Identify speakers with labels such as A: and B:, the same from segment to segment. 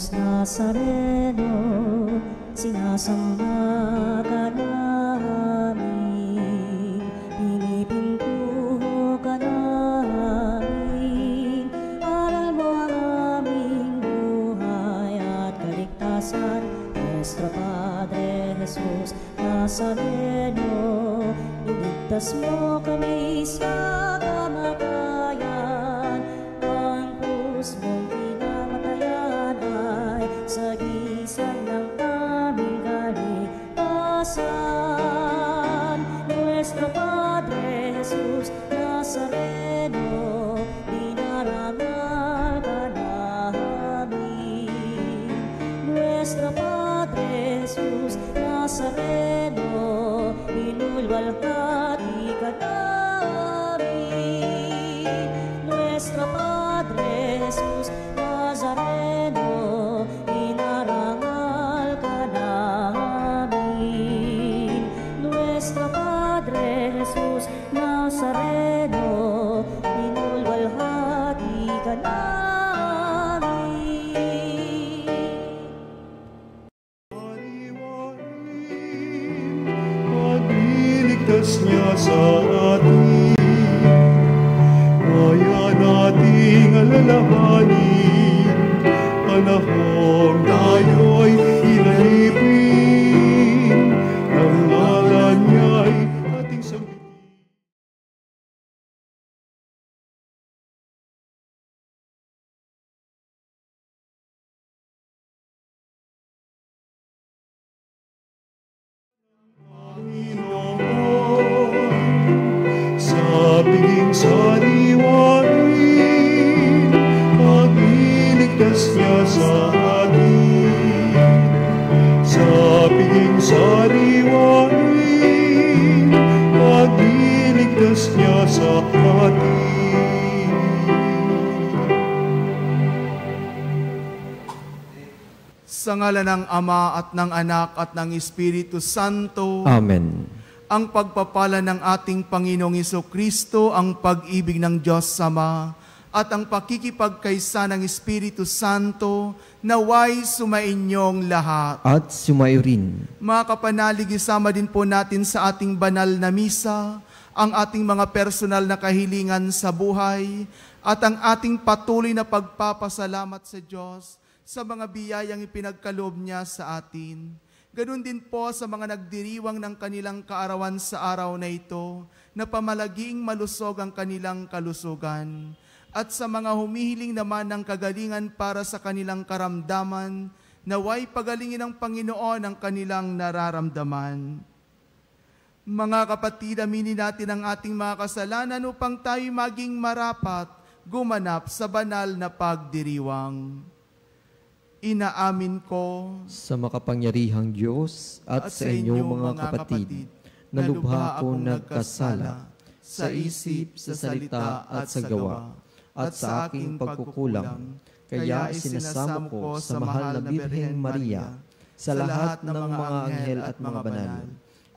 A: Jesus Nazareno, sinasamba ka namin, pinipintuho ka namin, aral mo ang aming buhay at kaligtasan. Nuestro Padre Jesus Nazareno, iligtas mo kami sa kamatayan, ang krus mong pinamatayan ay sagisag ng aming kaligtasan. Nuestro Padre Jesus Nazareno, dinarangal ka namin. Nuestro Padre Jesus Nazareno, inulwalhati ka namin. Nuestro Padre Jesus Nazareno, inarangal ka namin. Nuestro Padre Jesus Nazareno, inulwalhati ka namin.
B: Pagliligtas niya sa atin, kaya nating alalahanin, panahong tayo'y ilalipin, ang ngalan niya'y ating sambitin. Sa piging sariwain, pagliligtas niya sa atin. Sa piging sariwain, pagliligtas niya sa atin.
C: Sa ngalan ng Ama at ng Anak at ng Espiritu Santo.
D: Amen.
C: Ang pagpapala ng ating Panginoong Jesucristo, ang pag-ibig ng Diyos Ama, at ang pakikipagkaisa ng Espiritu Santo, naway sumainyong lahat.
D: At sumayo rin.
C: Mga kapanalig, isama din po natin sa ating banal na misa, ang ating mga personal na kahilingan sa buhay, at ang ating patuloy na pagpapasalamat sa Diyos sa mga biyayang ipinagkaloob niya sa atin. Ganun din po sa mga nagdiriwang ng kanilang kaarawan sa araw na ito, na pamalaging malusog ang kanilang kalusugan. At sa mga humihiling naman ng kagalingan para sa kanilang karamdaman, naway pagalingin ng Panginoon ang kanilang nararamdaman. Mga kapatid, aminin natin ang ating mga kasalanan upang tayo maging marapat, gumanap sa banal na pagdiriwang. Inaamin ko
D: Sa makapangyarihang Diyos at sa inyong mga kapatid, na lubha akong nagkasala sa isip, sa salita at sa gawa, at sa aking pagkukulang. Kaya isinasamo ko sa mahal na Birheng Maria, sa lahat ng mga anghel at mga banal,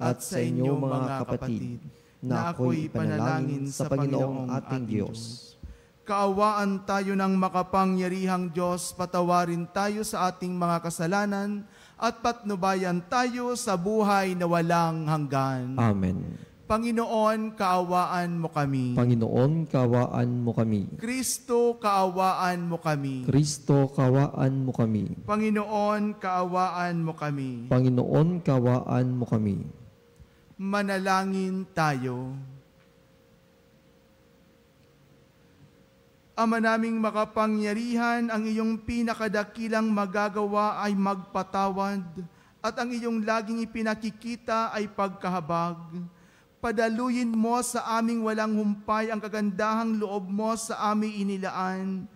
D: at sa inyong mga kapatid, na ako'y panalangin sa Panginoong ating Diyos.
C: kaawaan tayo ng makapangyarihang Diyos, patawarin tayo sa ating mga kasalanan, at patnubayan tayo sa buhay na walang hanggan.
D: Amen.
C: Panginoon, kaawaan mo kami.
D: Panginoon, kaawaan mo kami.
C: Kristo, kaawaan mo kami.
D: Kristo, kaawaan mo kami.
C: Panginoon, kaawaan mo kami.
D: Panginoon, kaawaan mo kami.
C: Manalangin tayo. Ama naming makapangyarihan, ang iyong pinakadakilang magagawa ay magpatawad, at ang iyong laging ipinakikita ay pagkahabag. Padaluyin mo sa aming walang humpay ang kagandahang loob mo sa aming inilaan,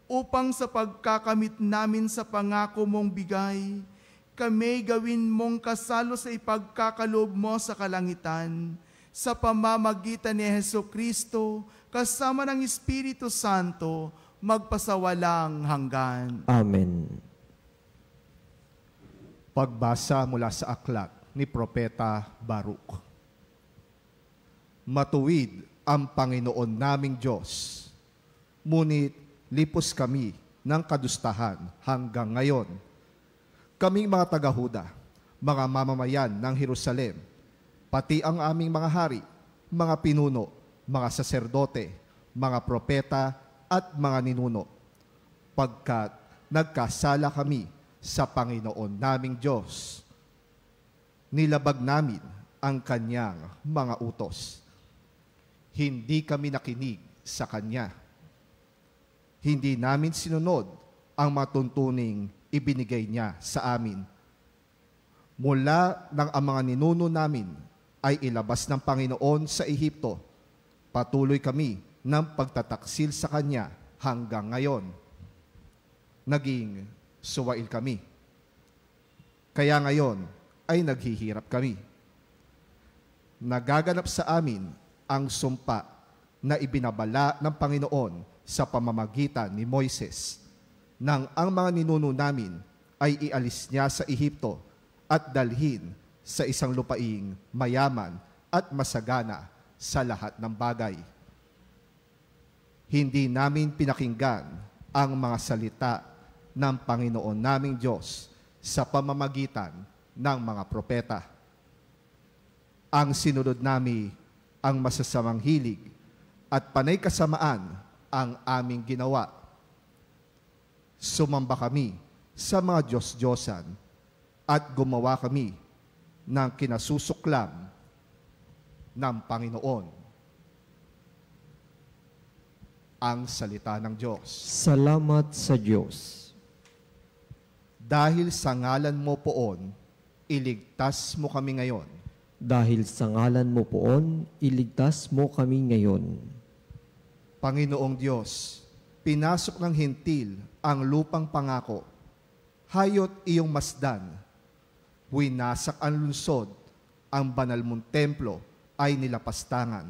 C: upang sa pagkakamit namin sa pangako mong bigay, kami gawin mong kasalo sa ipagkakaloob mo sa kalangitan, sa pamamagitan ni Jesucristo, kasama ng Espiritu Santo, magpasawalang hanggan.
D: Amen.
E: Pagbasa mula sa aklat ni Propeta Baruch. Matuwid ang Panginoon naming Diyos, ngunit lipos kami ng kadustahan hanggang ngayon. Kaming mga taga-Huda, mga mamamayan ng Jerusalem, pati ang aming mga hari, mga pinuno, mga saserdote, mga propeta at mga ninuno, pagkat nagkasala kami sa Panginoon naming Diyos. Nilabag namin ang Kanyang mga utos. Hindi kami nakinig sa Kanya. Hindi namin sinunod ang matuntuning ibinigay niya sa amin. Mula nang ang mga ninuno namin ay ilabas ng Panginoon sa Ehipto, patuloy kami ng pagtataksil sa Kanya hanggang ngayon. Naging suwail kami. Kaya ngayon ay naghihirap kami. Nagaganap sa amin ang sumpa na ibinabala ng Panginoon sa pamamagitan ni Moises, nang ang mga ninuno namin ay ialis niya sa Ehipto at dalhin sa isang lupaing mayaman at masagana sa lahat ng bagay. Hindi namin pinakinggan ang mga salita ng Panginoon naming Diyos sa pamamagitan ng mga propeta. Ang sinunod namin ang masasamang hilig at panay kasamaan ang aming ginawa. Sumamba kami sa mga Diyos-Diyosan at gumawa kami ng kinasusuklam ng Panginoon. Ang salita ng Diyos.
D: Salamat sa Diyos.
E: Dahil sa ngalan mo poon, iligtas mo kami ngayon.
D: Dahil sa ngalan mo poon, iligtas mo kami ngayon.
E: Panginoong Diyos, pinasok ng hintil ang lupang pangako. Hayot iyong masdan. Winasak ang lungsod, ang banal mong templo ay nilapastangan.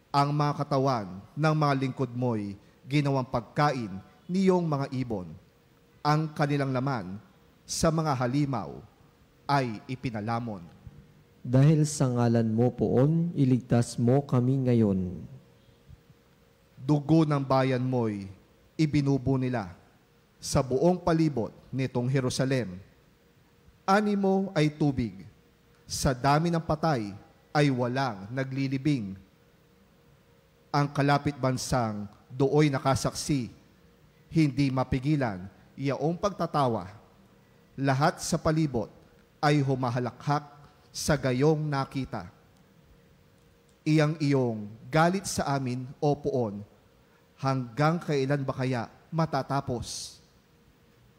E: Ang mga katawan ng mga lingkod mo'y ginawang pagkain niyong mga ibon. Ang kanilang laman sa mga halimaw ay ipinalamon.
D: Dahil sa ngalan mo poon, iligtas mo kami ngayon.
E: Dugo ng bayan mo'y ibinubo nila sa buong palibot nitong Jerusalem. Ani mo ay tubig, sa dami ng patay ay walang naglilibing. Ang kalapit bansang dooy nakasaksi, hindi mapigilan iyaong pagtatawa. Lahat sa palibot ay humahalakhak sa gayong nakita. Iyang galit sa amin, o poon, hanggang kailan ba kaya matatapos?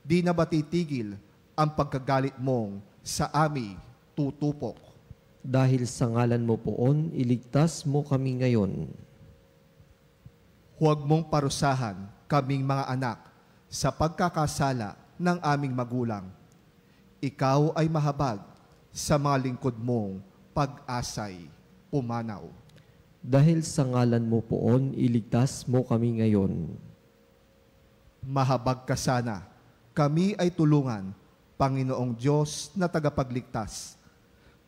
E: Di na ba titigil ang pagkagalit mong sa amin tutupok?
D: Dahil sa ngalan mo poon, iligtas mo kami ngayon.
E: Huwag mong parusahan kaming mga anak sa pagkakasala ng aming magulang. Ikaw ay mahabag sa mga lingkod mong pag-asay pumanaw.
D: Dahil sa ngalan mo poon, iligtas mo kami ngayon.
E: Mahabag ka sana, kami ay tulungan, Panginoong Diyos na tagapagligtas.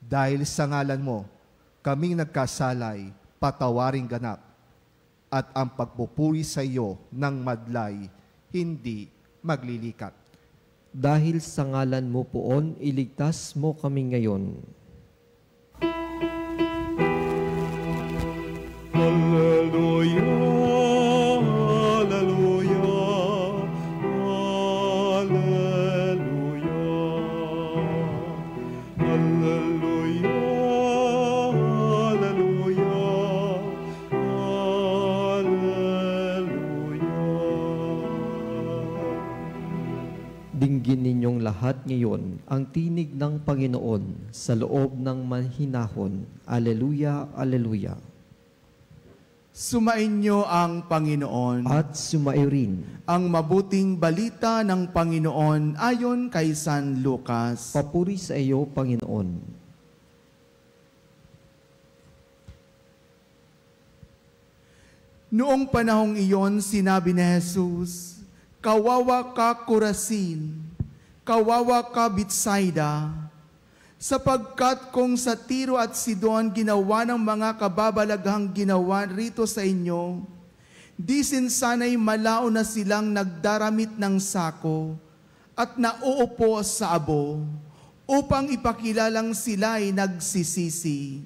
E: Dahil sa ngalan mo, kaming nagkasalay, patawaring ganap, at ang pagpupuri sa iyo ng madlay, hindi maglilikat.
D: Dahil sa ngalan mo poon, iligtas mo kami ngayon.
B: Hallelujah, hallelujah, hallelujah, hallelujah, hallelujah.
D: Dinggin ninyong lahat ngayon ang tinig ng Panginoon sa loob ng manhinahon. Aleluya, aleluya.
C: Sumainyo ang Panginoon.
D: At sumairin.
C: Ang mabuting balita ng Panginoon ayon kay San Lucas.
D: Papuri sa iyo, Panginoon.
C: Noong panahong iyon, sinabi ni Jesus, "Kawawa ka, Corazin! Kawawa ka, Betsaida! Sapagkat kung sa Tiro at Sidon ginawa ng mga kababalaghang ginawa rito sa inyo, Di sana'y malao na silang nagdaramit ng sako at nauupo sa abo upang ipakilalang sila'y nagsisisi.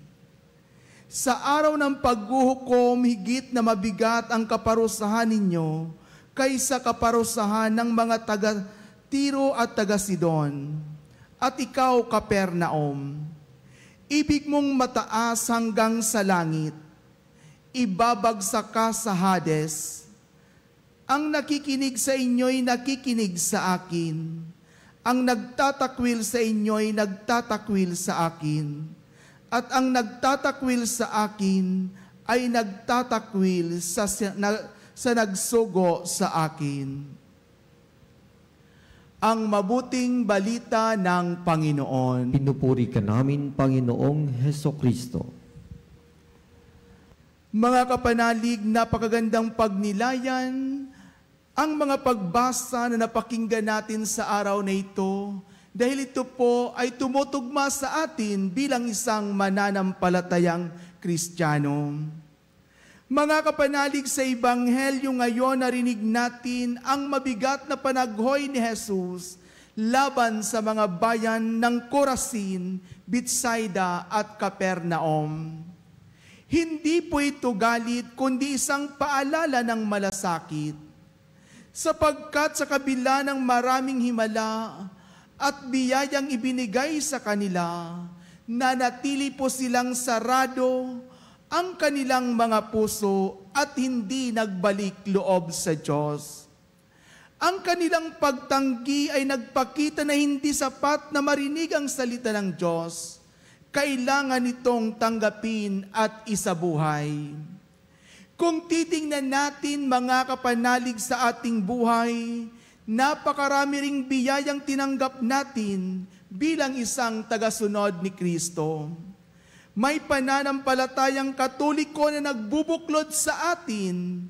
C: Sa araw ng paghuhukom, higit na mabigat ang kaparusahan ninyo kaysa kaparusahan ng mga taga-Tiro at taga-Sidon. At ikaw, Kapernaum, ibig mong mataas hanggang sa langit, ibabagsak ka sa Hades. Ang nakikinig sa inyo'y nakikinig sa akin. Ang nagtatakwil sa inyo'y nagtatakwil sa akin. At ang nagtatakwil sa akin ay nagtatakwil sa nagsugo sa akin. Ang mabuting balita ng Panginoon.
D: Pinupuri ka namin, Panginoong Hesukristo.
C: Mga kapanalig, napakagandang pagnilayan ang mga pagbasa na napakinggan natin sa araw na ito, dahil ito po ay tumutugma sa atin bilang isang mananampalatayang Kristiyano. Mga kapanalig, sa Ebanghelyo ngayon narinig natin ang mabigat na panaghoy ni Jesus laban sa mga bayan ng Corazin, Bethsaida at Capernaum. Hindi po ito galit, kundi isang paalala ng malasakit. Sapagkat sa kabila ng maraming himala at biyayang ibinigay sa kanila, nanatili po silang sarado ang kanilang mga puso at hindi nagbalik loob sa Diyos. Ang kanilang pagtanggi ay nagpakita na hindi sapat na marinig ang salita ng Diyos. Kailangan itong tanggapin at isabuhay. Kung titingnan natin, mga kapanalig, sa ating buhay, napakarami ring biyayang tinanggap natin bilang isang tagasunod ni Kristo. May pananampalatayang Katoliko na nagbubuklod sa atin,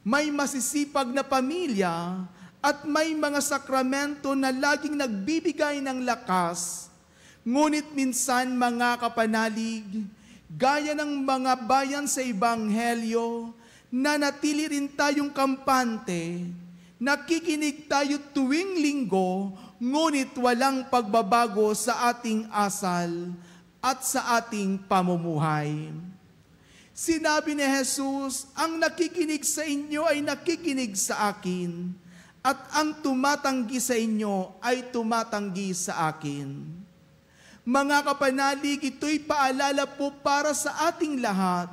C: may masisipag na pamilya, at may mga sakramento na laging nagbibigay ng lakas. Ngunit minsan, mga kapanalig, gaya ng mga bayan sa Ebanghelyo, nanatili rin tayong kampante, nakikinig tayo tuwing linggo, ngunit walang pagbabago sa ating asal at sa ating pamumuhay. Sinabi ni Jesus, ang nakikinig sa inyo ay nakikinig sa akin, at ang tumatanggi sa inyo ay tumatanggi sa akin. Mga kapanalig, ito'y paalala po para sa ating lahat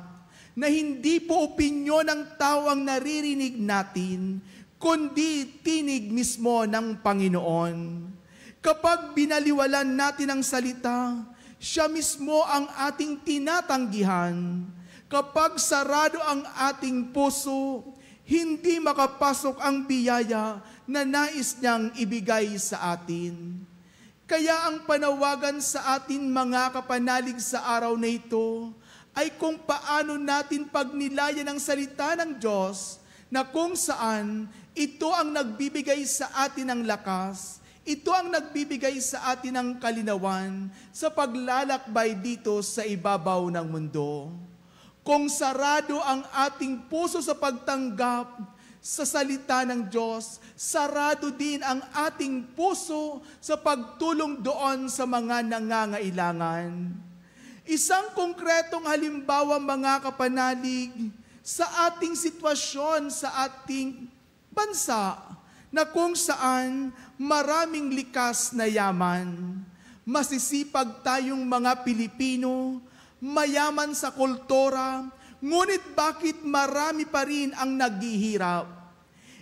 C: na hindi po opinyon ng tao ang naririnig natin, kundi tinig mismo ng Panginoon. Kapag binaliwalan natin ang salita, siya mismo ang ating tinatanggihan. Kapag sarado ang ating puso, hindi makapasok ang biyaya na nais niyang ibigay sa atin. Kaya ang panawagan sa atin, mga kapanalig, sa araw na ito ay kung paano natin pagnilayan ang salita ng Diyos na kung saan ito ang nagbibigay sa atin ng lakas, ito ang nagbibigay sa atin ng kalinawan sa paglalakbay dito sa ibabaw ng mundo. Kung sarado ang ating puso sa pagtanggap sa salita ng Diyos, sarado din ang ating puso sa pagtulong doon sa mga nangangailangan. Isang konkretong halimbawa, mga kapanalig, sa ating sitwasyon sa ating bansa, na kung saan maraming likas na yaman. Masisipag tayong mga Pilipino, mayaman sa kultura, ngunit bakit marami pa rin ang naghihirap?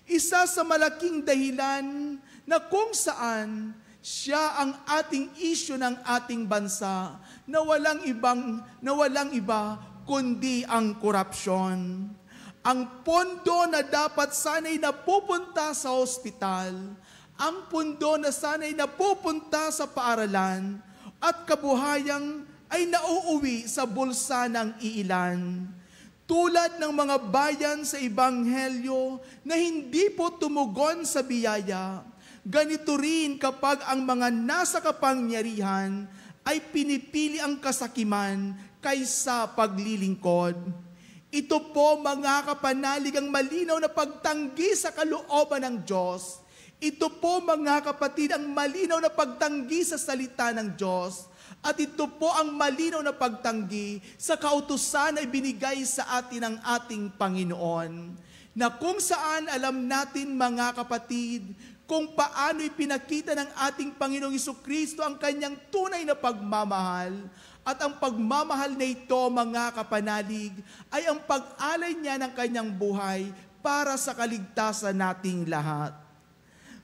C: Isa sa malaking dahilan na kung saan siya ang ating issue ng ating bansa na walang iba kundi ang korupsyon. Ang pondo na dapat sana'y napupunta sa ospital, ang pondo na sana'y napupunta sa paaralan at kabuhayang ay nauuwi sa bulsa ng iilan. Tulad ng mga bayan sa Ebanghelyo na hindi po tumugon sa biyaya, ganito rin kapag ang mga nasa kapangyarihan ay pinipili ang kasakiman kaysa paglilingkod. Ito po mga kapanalig ang malinaw na pagtanggi sa kalooban ng Diyos. Ito po mga kapatid ang malinaw na pagtanggi sa salita ng Diyos. At ito po ang malinaw na pagtanggi sa kautusan na ibinigay sa atin ng ating Panginoon. Na kung saan alam natin mga kapatid, kung paano ipinakita ng ating Panginoong Jesucristo ang kanyang tunay na pagmamahal. At ang pagmamahal na ito, mga kapanalig, ay ang pag-alay niya ng kanyang buhay para sa kaligtasan nating lahat.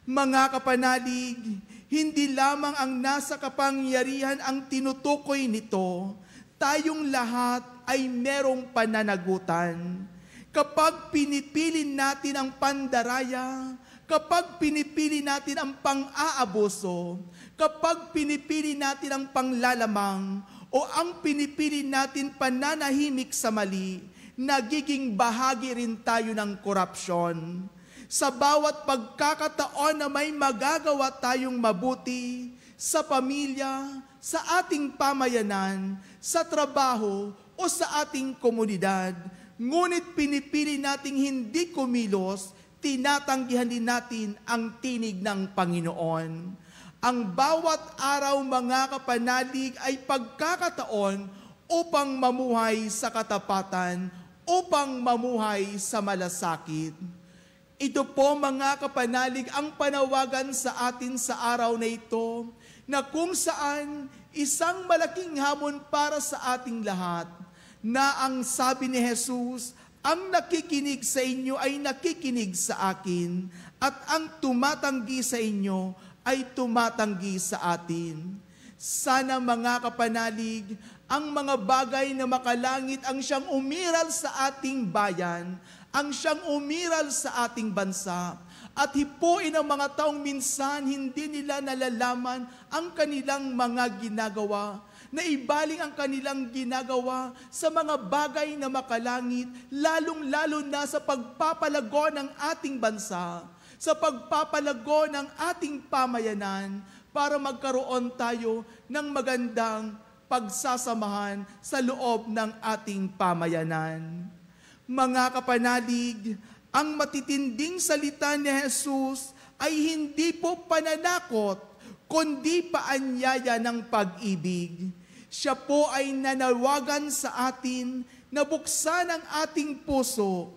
C: Mga kapanalig, hindi lamang ang nasa kapangyarihan ang tinutukoy nito, tayong lahat ay merong pananagutan. Kapag pinipili natin ang pandaraya, kapag pinipili natin ang pang-aabuso, kapag pinipili natin ang panglalamang, o ang pinipili natin pananahimik sa mali, nagiging bahagi rin tayo ng korupsyon. Sa bawat pagkakataon na may magagawa tayong mabuti, sa pamilya, sa ating pamayanan, sa trabaho, o sa ating komunidad, ngunit pinipili nating hindi kumilos, tinatanggihan din natin ang tinig ng Panginoon. Ang bawat araw mga kapanalig ay pagkakataon upang mamuhay sa katapatan, upang mamuhay sa malasakit. Ito po mga kapanalig ang panawagan sa atin sa araw na ito, na kung saan isang malaking hamon para sa ating lahat, na ang sabi ni Jesus, ang nakikinig sa inyo ay nakikinig sa akin, at ang tumatanggi sa inyo ay tumatanggi sa atin. Sana mga kapanalig, ang mga bagay na makalangit ang siyang umiral sa ating bayan, ang siyang umiral sa ating bansa, at hipuin ang mga taong minsan hindi nila nalalaman ang kanilang mga ginagawa, na ibaling ang kanilang ginagawa sa mga bagay na makalangit, lalong-lalo na sa pagpapalago ng ating bansa, sa pagpapalago ng ating pamayanan, para magkaroon tayo ng magandang pagsasamahan sa loob ng ating pamayanan. Mga kapanalig, ang matitinding salita ni Jesus ay hindi po pananakot, kundi paanyaya ng pag-ibig. Siya po ay nanawagan sa atin na buksan ang ating puso,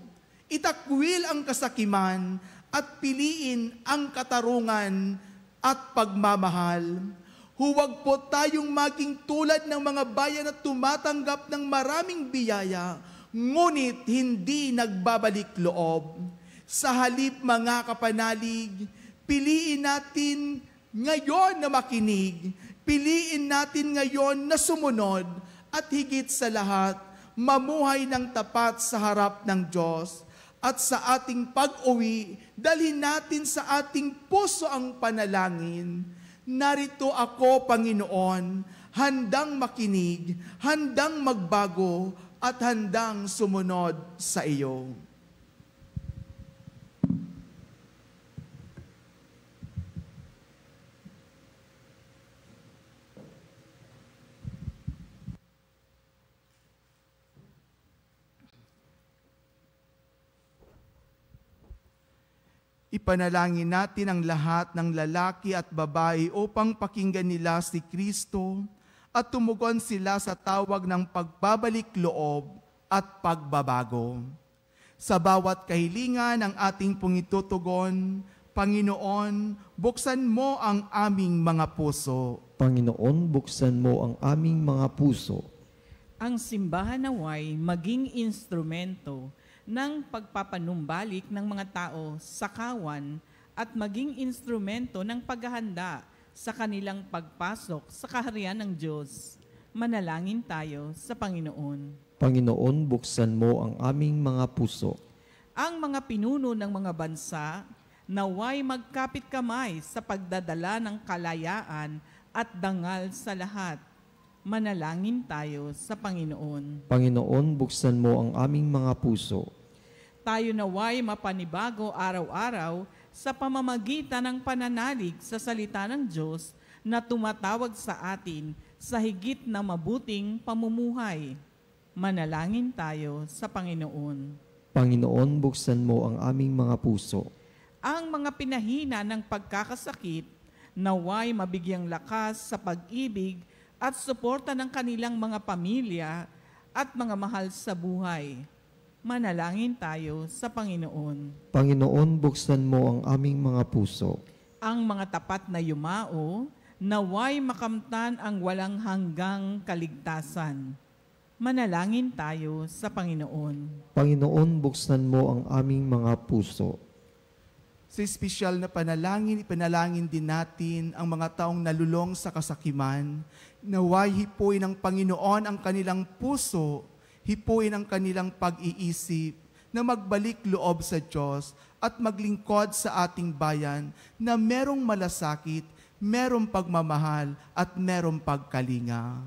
C: itakwil ang kasakiman, at piliin ang katarungan at pagmamahal. Huwag po tayong maging tulad ng mga bayan na tumatanggap ng maraming biyaya, ngunit hindi nagbabalik loob. Sa halip mga kapanalig, piliin natin ngayon na makinig, piliin natin ngayon na sumunod, at higit sa lahat, mamuhay ng tapat sa harap ng Diyos. At sa ating pag-uwi, dalhin natin sa ating puso ang panalangin. Narito ako, Panginoon, handang makinig, handang magbago, at handang sumunod sa iyo. Ipanalangin natin ang lahat ng lalaki at babae upang pakinggan nila si Kristo at tumugon sila sa tawag ng pagbabalik loob at pagbabago. Sa bawat kahilingan ng ating pong itutugon, Panginoon, buksan mo ang aming mga puso.
D: Panginoon, buksan mo ang aming mga puso.
F: Ang simbahan naway maging instrumento ng pagpapanumbalik ng mga tao sa kawan at maging instrumento ng paghahanda sa kanilang pagpasok sa kaharian ng Diyos. Manalangin tayo sa Panginoon.
D: Panginoon, buksan mo ang aming mga puso.
F: Ang mga pinuno ng mga bansa naway magkapit kamay sa pagdadala ng kalayaan at dangal sa lahat. Manalangin tayo sa Panginoon.
D: Panginoon, buksan mo ang aming mga puso.
F: Tayo naway mapanibago araw-araw sa pamamagitan ng pananalig sa salita ng Diyos na tumatawag sa atin sa higit na mabuting pamumuhay. Manalangin tayo sa Panginoon.
D: Panginoon, buksan mo ang aming mga puso.
F: Ang mga pinahina ng pagkakasakit, naway mabigyang lakas sa pag-ibig at suporta ng kanilang mga pamilya at mga mahal sa buhay. Manalangin tayo sa Panginoon.
D: Panginoon, buksan mo ang aming mga puso.
F: Ang mga tapat na yumao, naway makamtan ang walang hanggang kaligtasan. Manalangin tayo sa Panginoon.
D: Panginoon, buksan mo ang aming mga puso.
C: Sa espesyal na panalangin, ipanalangin din natin ang mga taong nalulong sa kasakiman. Naway hipuin ng Panginoon ang kanilang puso, hipuin ang kanilang pag-iisip, na magbalik loob sa Diyos at maglingkod sa ating bayan na merong malasakit, merong pagmamahal at merong pagkalinga.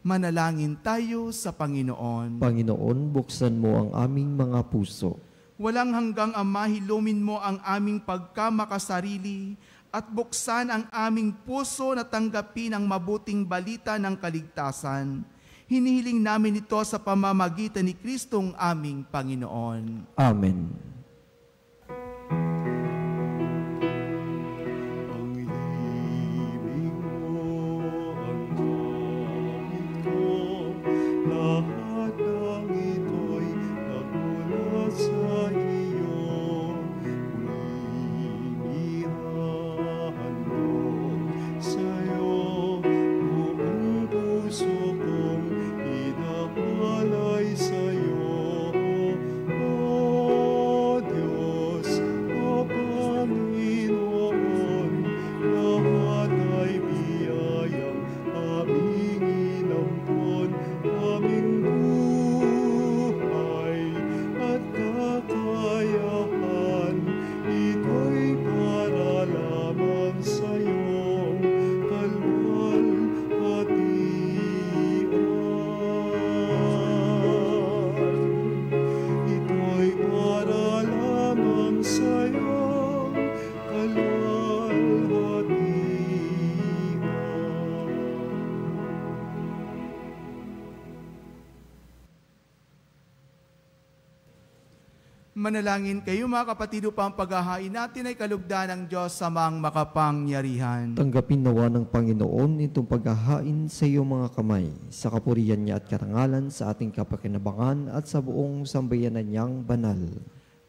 C: Manalangin tayo sa Panginoon.
D: Panginoon, buksan mo ang aming mga puso.
C: Walang hanggang Ama, hilumin mo ang aming pagkamakasarili at buksan ang aming puso na tanggapin ang mabuting balita ng kaligtasan. Hinihiling namin ito sa pamamagitan ni Kristong aming Panginoon.
D: Amen.
B: Ang ibig mo, ang gamit ko, lahat ng ito'y nagmula sa iyo. Humihiran mo sa'yo, buong puso kong idaalay sa'yo. O Diyos, o Panginoon, lahat ay biyayang aming inampon, aming buhay at kakayahan. Ito'y para lamang sa'yo, kalwalhatian. Ito'y para lamang sa'yo, kalwalhatian.
C: Manalangin kayo mga kapatid upang paghahain natin ay kalugdan ng Diyos samang makapangyarihan.
D: Tanggapin nawa ng Panginoon itong paghahain sa iyong mga kamay, sa kapurihan niya at karangalan, sa ating kapakinabangan at sa buong sambayanan niyang banal.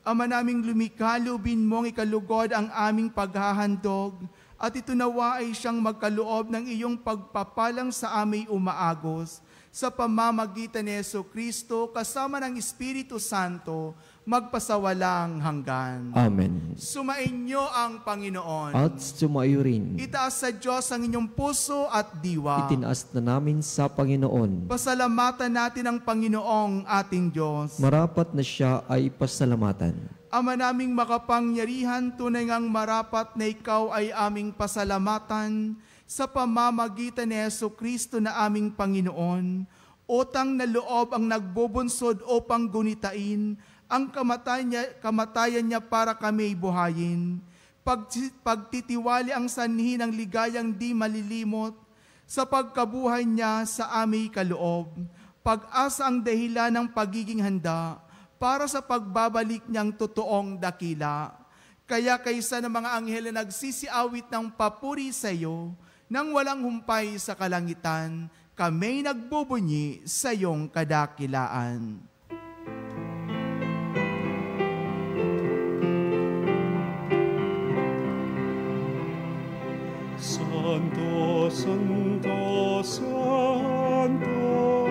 C: Ama naming lumikha, lubin mong ikalugod ang aming paghahandog, at ito nawa ay siyang magkaloob ng iyong pagpapalang sa aming umaagos, sa pamamagitan ni Jesucristo kasama ng Espiritu Santo, magpasawalang hanggan.
D: Amen.
C: Sumainyo ang Panginoon.
D: At sumayo rin.
C: Itaas sa Diyos ang inyong puso at diwa.
D: Itinaas na namin sa Panginoon.
C: Pasalamatan natin ang Panginoong ating Diyos.
D: Marapat na siya ay pasalamatan.
C: Ama naming makapangyarihan, tunay ngang marapat na ikaw ay aming pasalamatan sa pamamagitan ni Jesucristo na aming Panginoon. Utang na loob ang nagbubunsod upang gunitain ang kamatayan niya para kami buhayin. Pagtitiwali ang sanhi ng ligayang di malilimot sa pagkabuhay niya sa aming kaloob. Pag-asa ang dahilan ng pagiging handa para sa pagbabalik niyang totoong dakila. Kaya kaysa ng mga anghel na nagsisiawit ng papuri sa iyo, nang walang humpay sa kalangitan, kami nagbubunyi sa iyong kadakilaan.
B: Santo, Santo, Santo,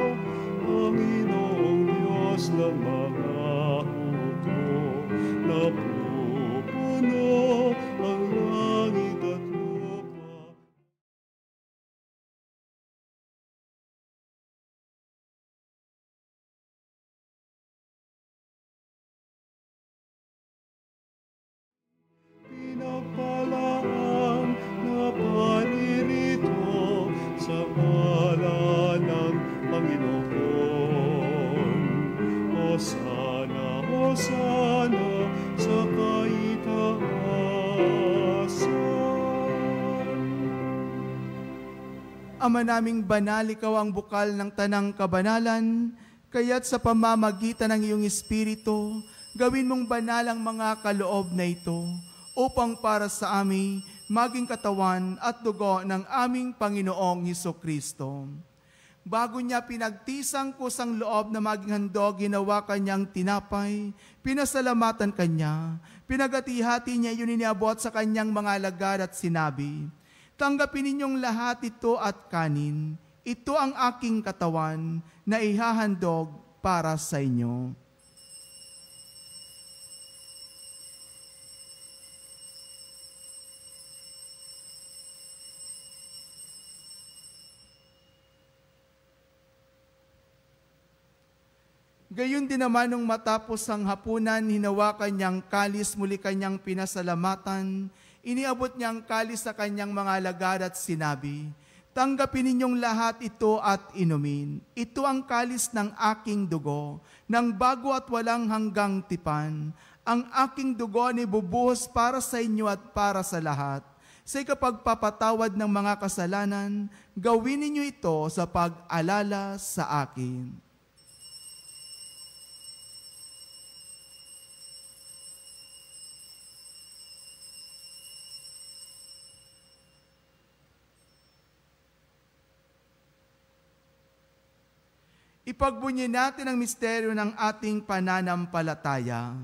B: Panginoong Diyos ng mga hukbo, napupuno ang langit at lupa. Pinagpalaan na paririto sa ngalan ng Panginoon. Hosana, Hosana sa kaitaasan.
C: Ama naming banal, ikaw ang bukal ng tanang kabanalan, Kaya't sa pamamagitan ng iyong Espiritu, gawin mong banal ang mga kaloob na ito upang para sa amin maging katawan at dugo ng aming Panginoong Hesukristo. Bago niya pinagtisang kusang loob na maging handog, ginawa kanyang tinapay, pinasalamatan kanya, pinagati-hati niya yun iniabot sa kanyang mga alagad at sinabi, "Tanggapin ninyong lahat ito at kanin. Ito ang aking katawan na ihahandog para sa inyo." Gayon din naman nung matapos ang hapunan, hinawakan niyang kalis, muli kanyang pinasalamatan, iniabot niyang kalis sa kanyang mga alagad at sinabi, "Tanggapin ninyong lahat ito at inumin. Ito ang kalis ng aking dugo, ng bago at walang hanggang tipan. Ang aking dugo ni bubuhos para sa inyo at para sa lahat. Sa ikapagpapatawad ng mga kasalanan, gawin ninyo ito sa pag-alala sa akin." Ipagbunyi natin ang misteryo ng ating pananampalataya.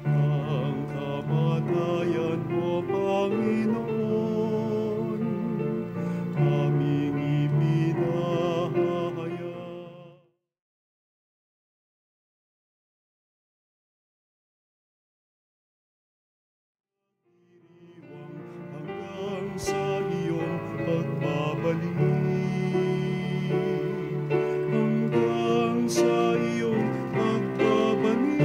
B: Ang kamatayan mo, Panginoon, aming ipinahayag. Hanggang sa iyong pagbabalik, hanggang sa iyong pagbabalik.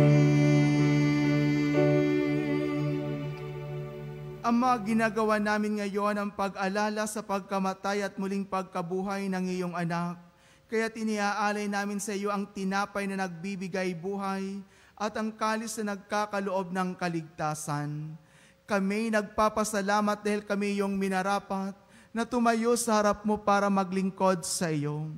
C: Ama, ginagawa namin ngayon ang pag-alala sa pagkamatay at muling pagkabuhay ng iyong anak. Kaya't iniaalay namin sa iyo ang tinapay na nagbibigay buhay at ang kalis na nagkakaloob ng kaligtasan. Kami nagpapasalamat dahil kami iyong minarapat na tumayo sa harap mo para maglingkod sa iyo.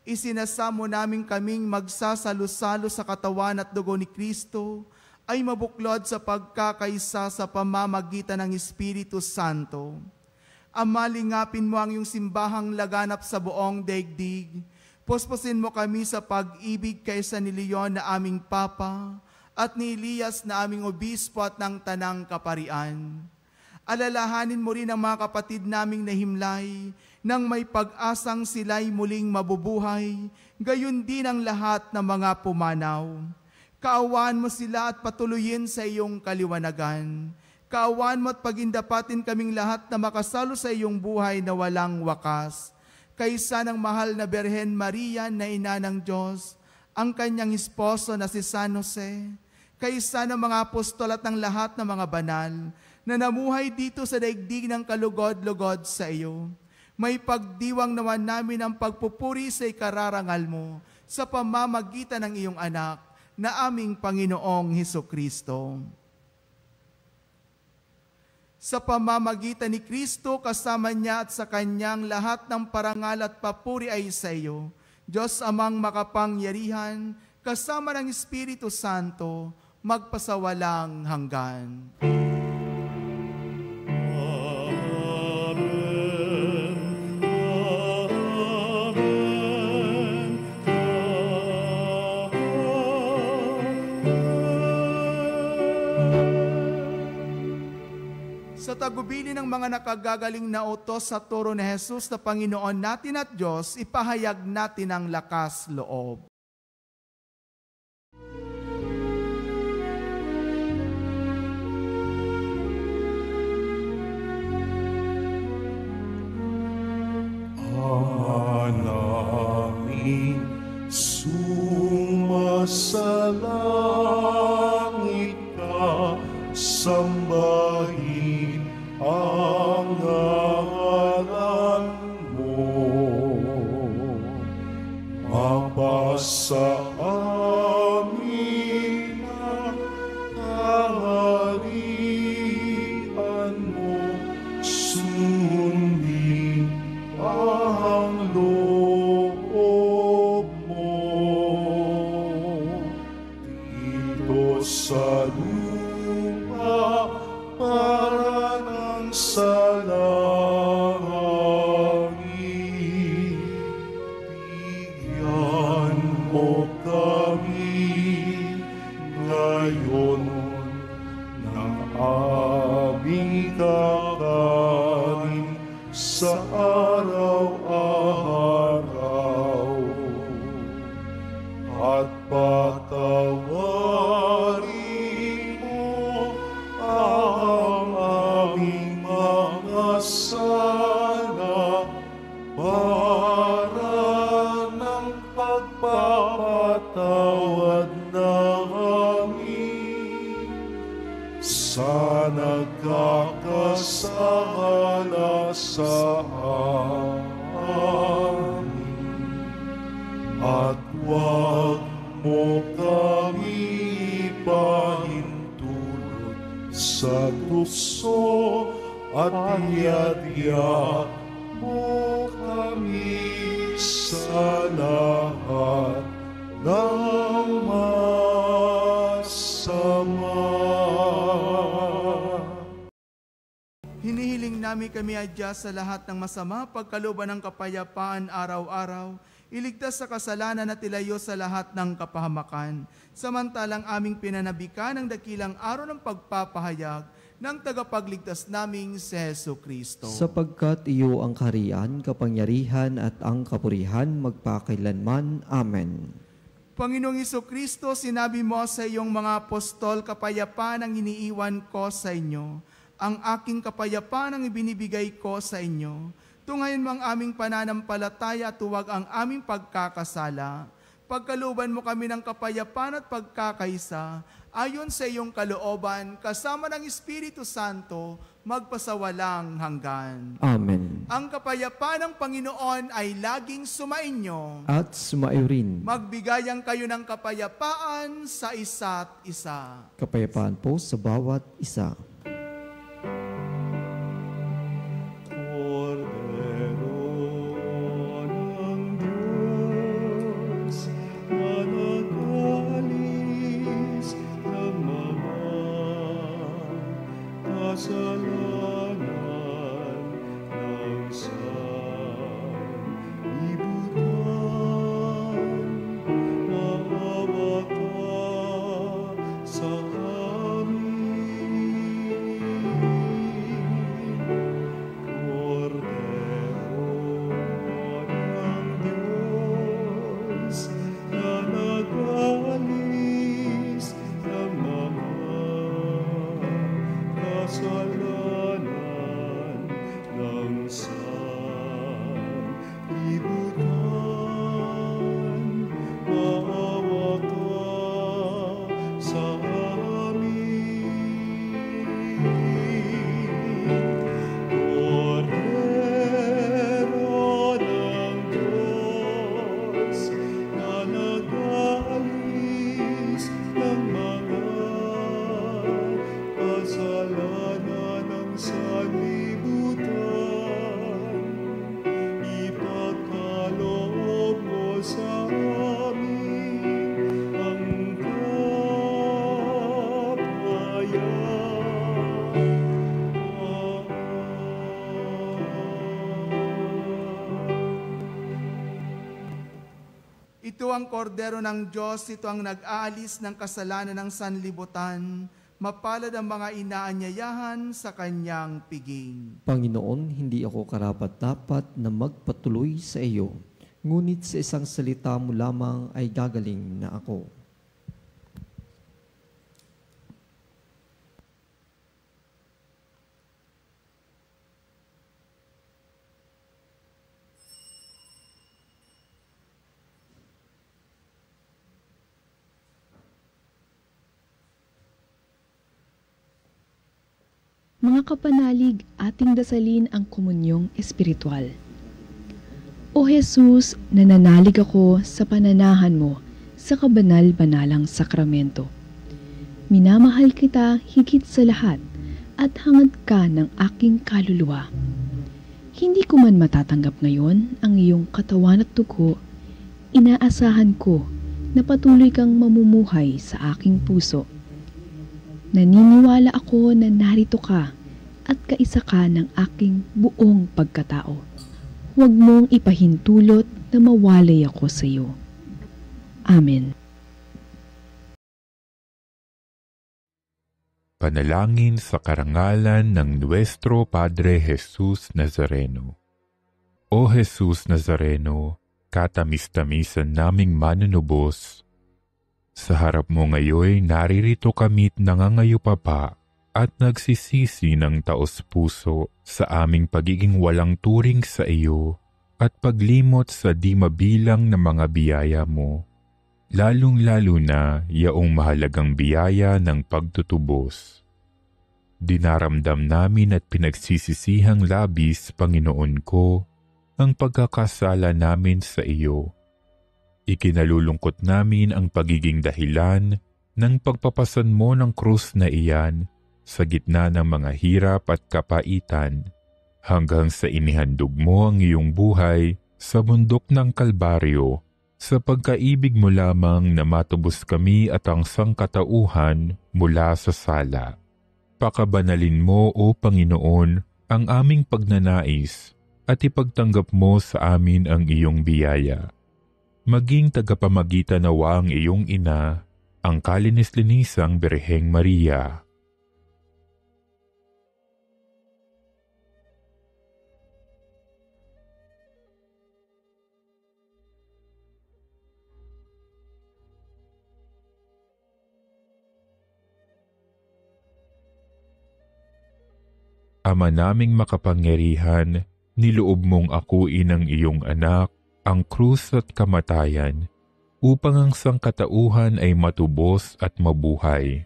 C: Isinasamo namin kaming magsasalo-salo sa katawan at dugo ni Kristo ay mabuklod sa pagkakaisa sa pamamagitan ng Espiritu Santo. Ama, lingapin mo ang iyong simbahang laganap sa buong daigdig. Puspusin mo kami sa pag-ibig kaysa ni Leon na aming Papa, at ni Elias na aming obispo at ng tanang kaparian. Alalahanin mo rin ang mga kapatid naming nahimlay, nang may pag-asang sila'y muling mabubuhay, gayon din ang lahat ng mga pumanaw. Kaawaan mo sila at patuloyin sa iyong kaliwanagan. Kaawaan mo at pagindapatin kaming lahat na makasalo sa iyong buhay na walang wakas. Kaysa ng mahal na Birhen Maria na ina ng Diyos, ang kanyang esposo na si San Jose, kaysa ng mga apostol at ng lahat ng mga banal na namuhay dito sa daigdig ng kalugod-lugod sa iyo. May pagdiwang naman namin ang pagpupuri sa ikararangal mo sa pamamagitan ng iyong anak na aming Panginoong Hesukristo. Sa pamamagitan ni Kristo, kasama niya at sa kanyang lahat ng parangal at papuri ay sa iyo, Diyos amang makapangyarihan, kasama ng Espiritu Santo, magpasawalang hanggan. Sa tagubili ng mga nakagagaling na utos sa turo ni Jesus na Panginoon natin at Diyos, ipahayag natin ang lakas loob.
B: Namin sumasalangit ka, sambahin ang ngalan mo. Mapasa amin ang kaharian mo, sundin lupa para ng sa langit. Bigyan mo kami ngayon ng aming kakanin sa araw-araw, at patawarin mo ang aming mga sala para ng pagpapatawad namin sa nagkakasala sa amin. At huwag mo kami ipahintulot sa tukso, at iadya mo kami sa lahat ng masama.
C: Hinihiling namin kami adya sa lahat ng masama, pagkalooban ng kapayapaan araw-araw, iligtas sa kasalanan at ilayo sa lahat ng kapahamakan. Samantalang aming pinanabikan ang dakilang araw ng pagpapahayag ng tagapagligtas naming si Hesu Kristo.
D: Sapagkat iyo ang kaharian, kapangyarihan at ang kapurihan magpakailanman. Amen.
C: Panginoong Hesu Kristo, sinabi mo sa iyong mga apostol, kapayapaan ang iniiwan ko sa inyo. Ang aking kapayapaan ang ibinibigay ko sa inyo. Tungayin mo ang aming pananampalataya at huwag ang aming pagkakasala. Pagkalooban mo kami ng kapayapaan at pagkakaisa, ayon sa iyong kalooban, kasama ng Espiritu Santo, magpasawalang hanggan.
D: Amen.
C: Ang kapayapaan ng Panginoon ay laging sumainyo.
D: At sumayo rin.
C: Magbigayan kayo ng kapayapaan sa isa't isa.
D: Kapayapaan po sa bawat isa.
C: Ito ang kordero ng Diyos, ito ang nag-aalis ng kasalanan ng sanlibutan. Mapalad ang mga inaanyayahan sa kanyang piging.
D: Panginoon, hindi ako karapat-dapat na magpatuloy sa iyo, ngunit sa isang salita mo lamang ay gagaling na ako.
G: Mga kapanalig, ating dasalin ang komunyong espiritual. O Jesus, nananalig ako sa pananahan mo sa kabanal-banalang sakramento. Minamahal kita higit sa lahat at hangad ka ng aking kaluluwa. Hindi ko man matatanggap ngayon ang iyong katawan at dugo, inaasahan ko na patuloy kang mamumuhay sa aking puso. Naniniwala ako na narito ka at kaisa ka ng aking buong pagkatao. Huwag mong ipahintulot na mawalay ako sa iyo. Amen.
H: Panalangin sa karangalan ng Nuestro Padre Jesus Nazareno. O Jesus Nazareno, katamis-tamisan naming manunubos, sa harap mo ngayon naririto kami't nangangayupapa at nagsisisi ng taos-puso sa aming pagiging walang turing sa iyo at paglimot sa di mabilang na mga biyaya mo, lalong-lalo na yaong mahalagang biyaya ng pagtutubos. Dinaramdam namin at pinagsisisihang labis, Panginoon ko, ang pagkakasala namin sa iyo. Ikinalulungkot namin ang pagiging dahilan ng pagpapasan mo ng krus na iyan sa gitna ng mga hirap at kapaitan, hanggang sa inihandog mo ang iyong buhay sa bundok ng Kalbaryo, sa pagkaibig mo lamang na matubos kami at ang sangkatauhan mula sa sala. Pakabanalin mo, O Panginoon, ang aming pagnanais at ipagtanggap mo sa amin ang iyong biyaya. Maging tagapamagitan nawa ang iyong ina, ang kalinis-linisang Birheng Maria. Ama naming makapangyarihan, niloob mong akuin ang iyong anak, ang krus at kamatayan, upang ang sangkatauhan ay matubos at mabuhay.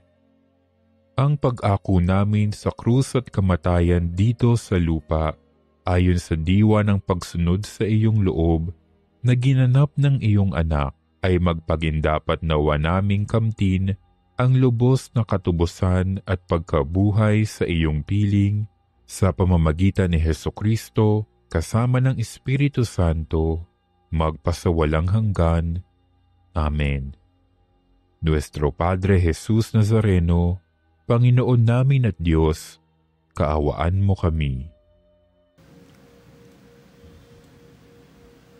H: Ang pag-ako namin sa krus at kamatayan dito sa lupa, ayon sa diwa ng pagsunod sa iyong loob, na ginanap ng iyong anak, ay magpagindapat nawa naming kamtin ang lubos na katubusan at pagkabuhay sa iyong piling, sa pamamagitan ni Hesukristo, kasama ng Espiritu Santo, magpasawalang hanggan. Amen. Nuestro Padre Jesus Nazareno, Panginoon namin at Diyos, kaawaan mo kami.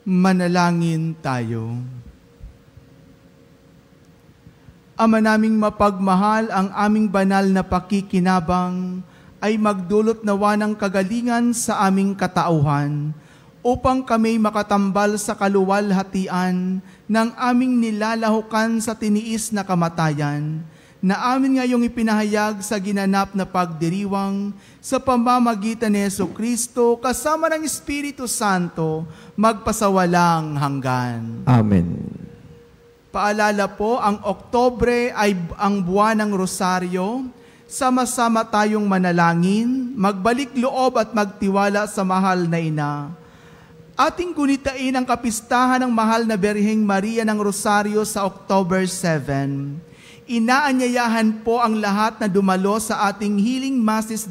C: Manalangin tayo. Ama naming mapagmahal, ang aming banal na pakikinabang ay magdulot nawa ng kagalingan sa aming katauhan upang kami makatambal sa kaluwalhatian ng aming nilalahukan sa tiniis na kamatayan na amin ngayong ipinahayag sa ginanap na pagdiriwang sa pamamagitan ni Jesucristo kasama ng Espiritu Santo magpasawalang hanggan.
D: Amen.
C: Paalala po, ang Oktubre ay ang buwan ng Rosaryo. Sama-sama tayong manalangin, magbalik loob at magtiwala sa mahal na ina. Ating gunitain ang kapistahan ng mahal na Birheng Maria ng Rosaryo sa October 7. Inaanyayahan po ang lahat na dumalo sa ating healing masses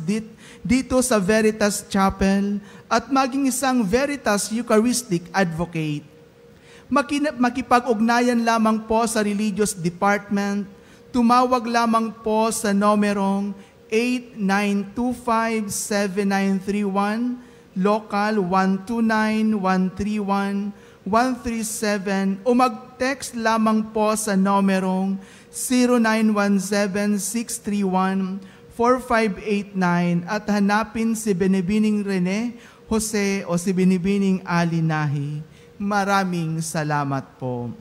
C: dito sa Veritas Chapel at maging isang Veritas Eucharistic Advocate. Makipag-ugnayan lamang po sa Religious Department. Tumawag lamang po sa nomerong 8925-7931, local 129-131-137 o mag-text lamang po sa nomerong 0917-631-4589 at hanapin si Binibining Rene Jose o si Binibining Ali Nahi. Maraming salamat po.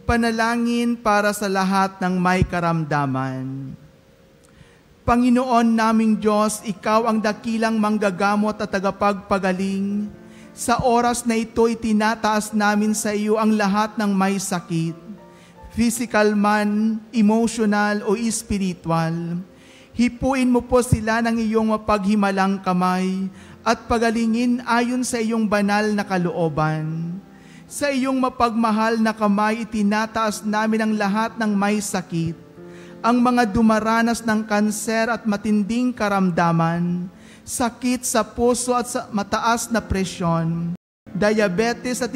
C: Panalangin para sa lahat ng may karamdaman. Panginoon naming Diyos, Ikaw ang dakilang manggagamot at tagapagpagaling. Sa oras na ito, itinataas namin sa iyo ang lahat ng may sakit, physical man, emotional o spiritual. Hipuin mo po sila ng iyong mapaghimalang kamay at pagalingin ayon sa iyong banal na kalooban. Sa iyong mapagmahal na kamay, itinataas namin ang lahat ng may sakit, ang mga dumaranas ng kanser at matinding karamdaman, sakit sa puso at sa mataas na presyon, diabetes at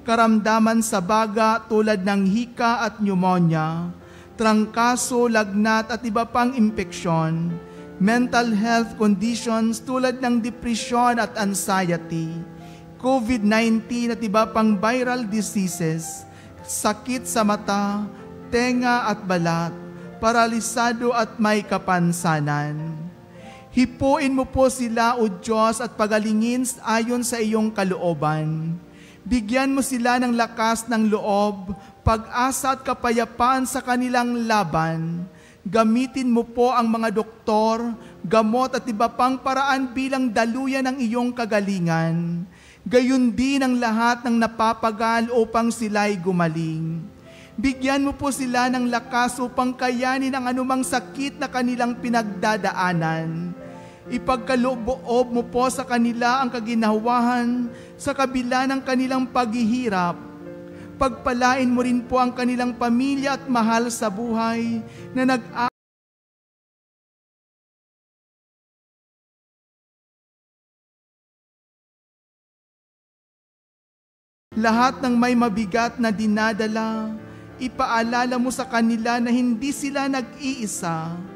C: karamdaman sa baga tulad ng hika at pneumonia, trangkaso, lagnat at iba pang impeksyon, mental health conditions tulad ng depression at anxiety, COVID-19 at iba pang viral diseases, sakit sa mata, tenga at balat, paralisado at may kapansanan. Hipuin mo po sila, O Diyos, at pagalingin ayon sa iyong kalooban. Bigyan mo sila ng lakas ng loob, pag-asa at kapayapaan sa kanilang laban. Gamitin mo po ang mga doktor, gamot at iba pang paraan bilang daluyan ng iyong kagalingan. Gayon din ang lahat ng napapagal upang sila'y gumaling. Bigyan mo po sila ng lakas upang kayanin ang anumang sakit na kanilang pinagdadaanan. Ipagkaloob mo po sa kanila ang kaginhawahan sa kabila ng kanilang paghihirap. Pagpalain mo rin po ang kanilang pamilya at mahal sa buhay na lahat ng may mabigat na dinadala, ipaalala mo sa kanila na hindi sila nag-iisa.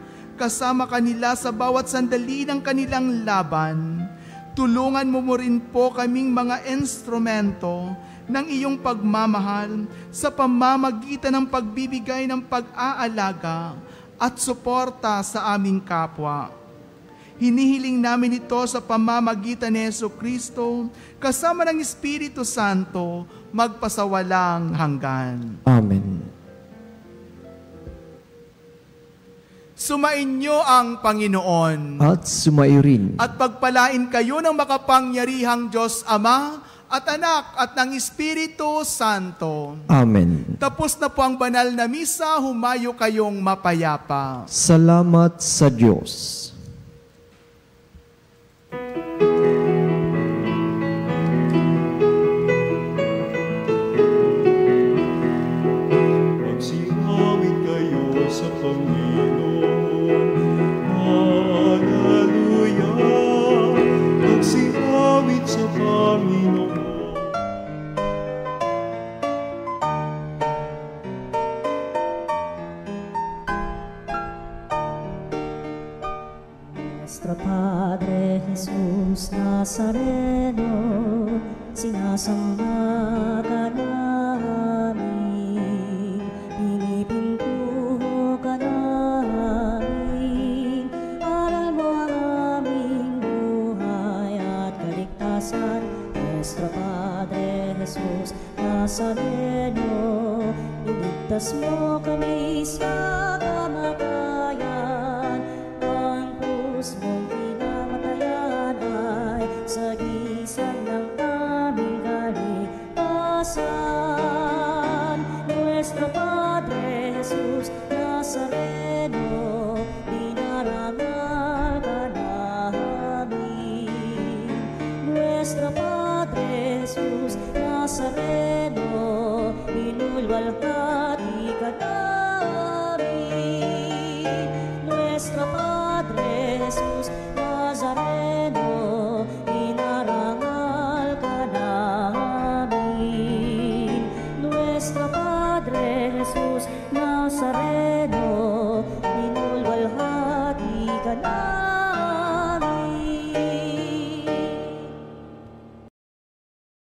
C: Kasama kanila sa bawat sandali ng kanilang laban. Tulungan mo rin po kaming mga instrumento ng iyong pagmamahal sa pamamagitan ng pagbibigay ng pag-aalaga at suporta sa aming kapwa. Hinihiling namin ito sa pamamagitan ni Jesucristo kasama ng Espiritu Santo magpasawalang hanggan.
D: Amen.
C: Sumainyo ang Panginoon.
D: At sumayo rin.
C: At pagpalain kayo ng makapangyarihang Diyos Ama at Anak at ng Espiritu Santo.
D: Amen.
C: Tapos na po ang banal na misa, humayo kayong mapayapa.
D: Salamat sa Diyos.
B: Magsingawin kayo sa Panginoon. Hallelujah! Magsingawin sa Panginoon.
A: Nuestro Padre Jesus Nazareno, sinasamba ka namin, pinipintuho ka namin, aral mo ang aming buhay at kaligtasan. Nuestro Padre Jesus Nazareno, iligtas mo kami sa kamatayan, ang krus mong pinamatayan ay sagisag ng aming kaligtasan. Nuestro Padre Jesus Nazareno, dinarangal ka namin. Nuestro Padre Jesus Nazareno, inulwalhati ka namin. Nuestro Padre Jesus Nazareno, inarangal ka namin. Nuestro Padre Jesus Nazareno,